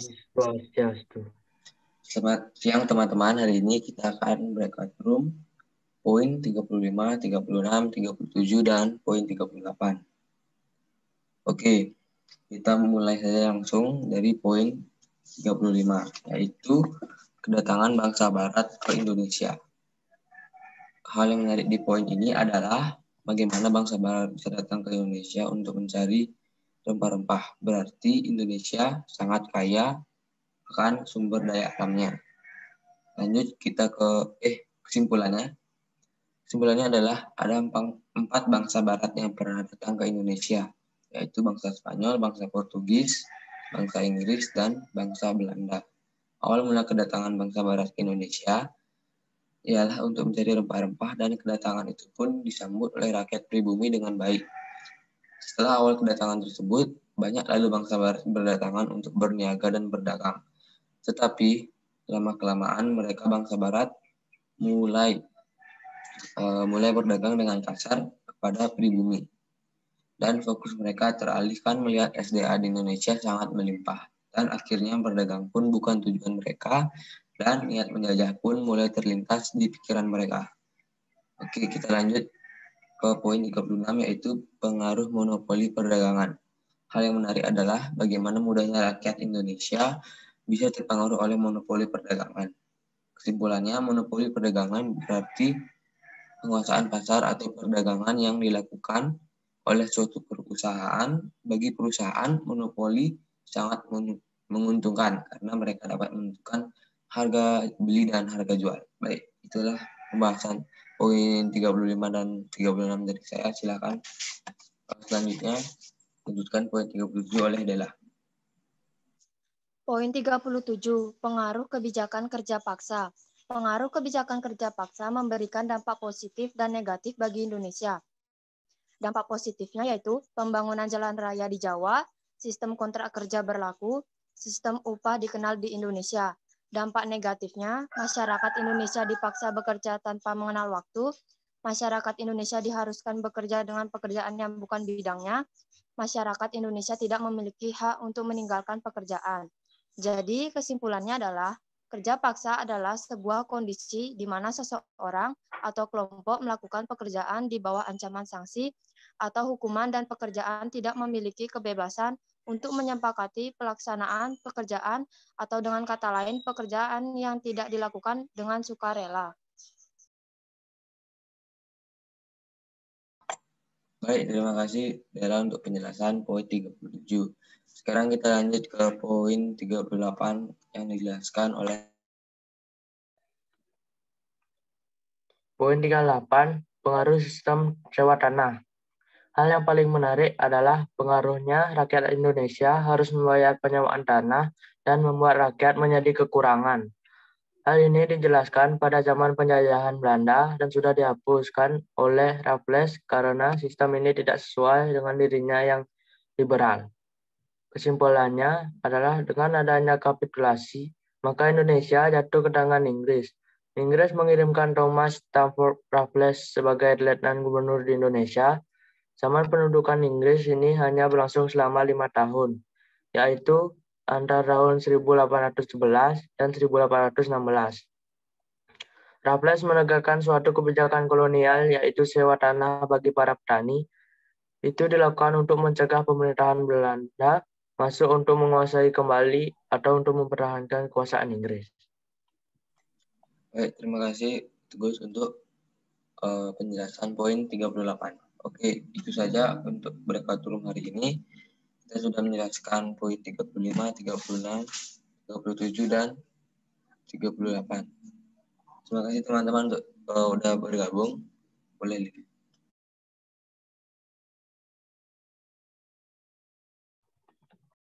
Swastiastu. Selamat siang teman-teman, hari ini kita akan breakout room poin 35, 36, 37, dan poin 38. Oke, kita mulai saja langsung dari poin 35, yaitu kedatangan bangsa barat ke Indonesia. Hal yang menarik di poin ini adalah bagaimana bangsa barat bisa datang ke Indonesia untuk mencari rempah-rempah. Berarti Indonesia sangat kaya akan sumber daya alamnya. Lanjut kita ke kesimpulannya. Kesimpulannya adalah ada 4 bangsa barat yang pernah datang ke Indonesia, yaitu bangsa Spanyol, bangsa Portugis, bangsa Inggris, dan bangsa Belanda. Awal mula kedatangan bangsa barat ke Indonesia ialah untuk mencari rempah-rempah, dan kedatangan itu pun disambut oleh rakyat pribumi dengan baik. Setelah awal kedatangan tersebut, banyak lalu bangsa barat berdatangan untuk berniaga dan berdagang. Tetapi lama-kelamaan mereka bangsa barat mulai berdagang dengan kasar kepada pribumi, dan fokus mereka teralihkan melihat SDA di Indonesia sangat melimpah, dan akhirnya berdagang pun bukan tujuan mereka, dan niat menjajah pun mulai terlintas di pikiran mereka. Oke, kita lanjut ke poin 36, yaitu pengaruh monopoli perdagangan. Hal yang menarik adalah bagaimana mudahnya rakyat Indonesia bisa terpengaruh oleh monopoli perdagangan. Kesimpulannya, monopoli perdagangan berarti penguasaan pasar atau perdagangan yang dilakukan oleh suatu perusahaan. Bagi perusahaan, monopoli sangat menguntungkan karena mereka dapat menentukan harga beli dan harga jual. Baik, itulah pembahasan poin 35 dan 36 dari saya. Silakan selanjutnya lanjutkan poin 37 oleh Dela. Poin 37, pengaruh kebijakan kerja paksa. Pengaruh kebijakan kerja paksa memberikan dampak positif dan negatif bagi Indonesia. Dampak positifnya yaitu pembangunan jalan raya di Jawa, sistem kontrak kerja berlaku, sistem upah dikenal di Indonesia. Dampak negatifnya, masyarakat Indonesia dipaksa bekerja tanpa mengenal waktu, masyarakat Indonesia diharuskan bekerja dengan pekerjaan yang bukan bidangnya, masyarakat Indonesia tidak memiliki hak untuk meninggalkan pekerjaan. Jadi kesimpulannya adalah kerja paksa adalah sebuah kondisi di mana seseorang atau kelompok melakukan pekerjaan di bawah ancaman sanksi atau hukuman, dan pekerjaan tidak memiliki kebebasan untuk menyepakati pelaksanaan pekerjaan, atau dengan kata lain pekerjaan yang tidak dilakukan dengan sukarela. Baik, terima kasih Dela untuk penjelasan poin 37. Sekarang kita lanjut ke poin 38 yang dijelaskan oleh Poin 38, pengaruh sistem sewa tanah. Hal yang paling menarik adalah pengaruhnya rakyat Indonesia harus membayar penyewaan tanah dan membuat rakyat menjadi kekurangan. Hal ini dijelaskan pada zaman penjajahan Belanda dan sudah dihapuskan oleh Raffles karena sistem ini tidak sesuai dengan dirinya yang liberal. Kesimpulannya adalah dengan adanya kapitulasi, maka Indonesia jatuh ke tangan Inggris. Inggris mengirimkan Thomas Stamford Raffles sebagai letnan gubernur di Indonesia. Zaman pendudukan Inggris ini hanya berlangsung selama 5 tahun, yaitu antara tahun 1811 dan 1816. Raffles menegakkan suatu kebijakan kolonial, yaitu sewa tanah bagi para petani. Itu dilakukan untuk mencegah pemerintahan Belanda masuk untuk menguasai kembali atau untuk mempertahankan kekuasaan Inggris. Baik, terima kasih Tegus untuk penjelasan poin 38. Oke, itu saja untuk breakout room hari ini. Kita sudah menjelaskan poin 35, 36, 37, dan 38. Terima kasih teman-teman untuk udah bergabung. Boleh